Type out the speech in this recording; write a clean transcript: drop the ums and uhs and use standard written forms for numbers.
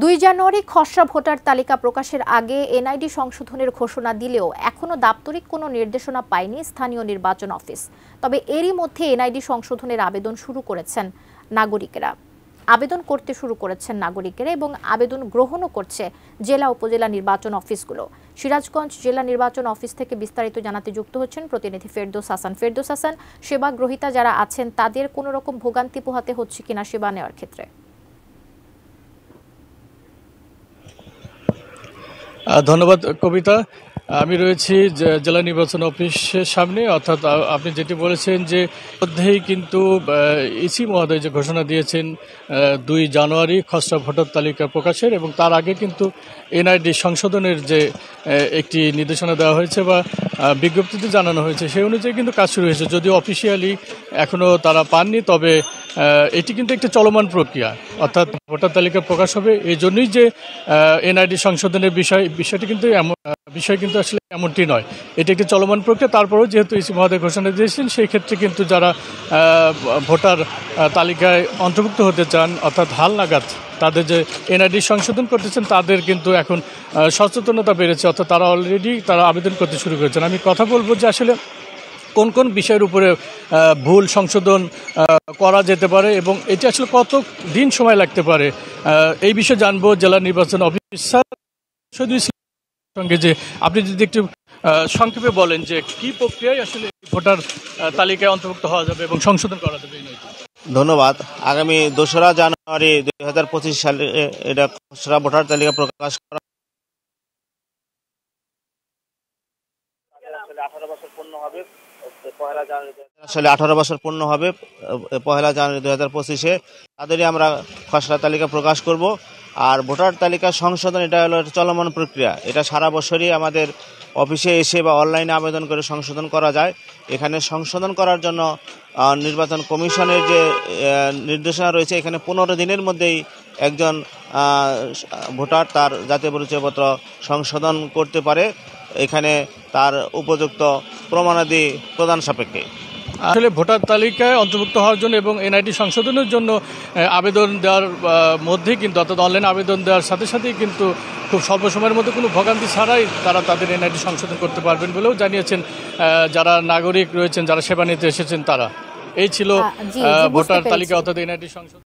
২ জানুয়ারি খসড়া ভোটার তালিকা প্রকাশের আগে এনআইডি সংশোধনের ঘোষণা দিলেও এখনো দাপ্তরিক কোনো নির্দেশনা পায়নি স্থানীয় নির্বাচন অফিস। তবে এরই মধ্যে এনআইডি সংশোধনের আবেদন করতে শুরু করেছেন নাগরিকেরা এবং আবেদন গ্রহণও করছে জেলা উপজেলা নির্বাচন অফিসগুলো। সিরাজগঞ্জ জেলা নির্বাচন অফিস থেকে বিস্তারিত জানাতে যুক্ত হচ্ছেন প্রতিনিধি ফেরদৌস হাসান। ফেরদৌস হাসান, সেবা গ্রহীতা যারা আছেন তাদের কোনো রকম ভোগান্তি পোহাতে হচ্ছে কিনা সেবা নেওয়ার ক্ষেত্রে? ধন্যবাদ কবিতা। আমি রয়েছি জেলা নির্বাচন অফিসের সামনে, অর্থাৎ আপনি যেটি বলেছেন যে মধ্যেই কিন্তু ইসি মহোদয় যে ঘোষণা দিয়েছেন ২ জানুয়ারি খসড়া ভোটার তালিকা প্রকাশের, এবং তার আগে কিন্তু এনআইডি সংশোধনের যে একটি নির্দেশনা দেওয়া হয়েছে বা বিজ্ঞপ্তিতে জানানো হয়েছে, সেই অনুযায়ী কিন্তু কাজ শুরু হয়েছে। যদিও অফিসিয়ালি এখনও তারা পাননি, তবে এটি কিন্তু একটা চলমান প্রক্রিয়া। অর্থাৎ ভোটার তালিকা প্রকাশ হবে, এই জন্যই যে এনআইডি সংশোধনের বিষয়টি কিন্তু কিন্তু আসলে এমনটি নয়, এটি একটি চলমান প্রক্রিয়া। তারপরেও যেহেতু ইসি মহোদয় ঘোষণা দিয়েছেন, সেই ক্ষেত্রে কিন্তু যারা ভোটার তালিকায় অন্তর্ভুক্ত হতে চান, অর্থাৎ হালনাগাদ তাদের যে এনআইডি সংশোধন করতেছেন, তাদের কিন্তু এখন সচেতনতা বেড়েছে, অর্থাৎ তারা আবেদন করতে শুরু করেছেন। আমি কথা বলবো যে আসলে কোন কোন বিষয়ের উপরে ভুল সংশোধন করা যেতে পারে এবং এটি আসলে কত দিন সময় লাগতে পারে, এই বিষয়ে জানবো জেলা নির্বাচন অফিসার সঙ্গে। যে আপনি যদি একটু সংক্ষেপে বলেন যে কি প্রক্রিয়ায় আসলে ভোটার তালিকায় অন্তর্ভুক্ত হওয়া যাবে এবং সংশোধন করা যাবে। ধন্যবাদ। আগামী ২রা জানুয়ারি ২০২৫ সালে এটা খসড়া ভোটার তালিকা প্রকাশ করা আসলে 18 বছর পূর্ণ হবে 1 জানুয়ারি 2025-এ। তাদেরই আমরা খসড়া তালিকা প্রকাশ করব। আর ভোটার তালিকা সংশোধন এটা হলো চলমান প্রক্রিয়া, এটা সারা বছরই আমাদের অফিসে এসে বা অনলাইনে আবেদন করে সংশোধন করা যায়। এখানে সংশোধন করার জন্য নির্বাচন কমিশনের যে নির্দেশনা রয়েছে, এখানে 15 দিনের মধ্যেই একজন ভোটার তার জাতীয় পরিচয়পত্র সংশোধন করতে পারে, এখানে তার উপযুক্ত প্রমাণাদি প্রদান সাপেক্ষে। আসলে ভোটার তালিকায় অন্তর্ভুক্ত হওয়ার জন্য এবং এনআইডি সংশোধনের জন্য আবেদন দেওয়ার মধ্যে কিন্তু, অর্থাৎ অনলাইন আবেদন দেওয়ার সাথে সাথেই কিন্তু খুব স্বল্প সময়ের মধ্যে কোনো ভোগান্তি ছাড়াই তারা তাদের এনআইডি সংশোধন করতে পারবেন বলেও জানিয়েছেন যারা নাগরিক রয়েছেন, যারা সেবা নিতে এসেছেন তারা। এই ছিল ভোটার তালিকা অর্থাৎ এনআইডি সংশোধন।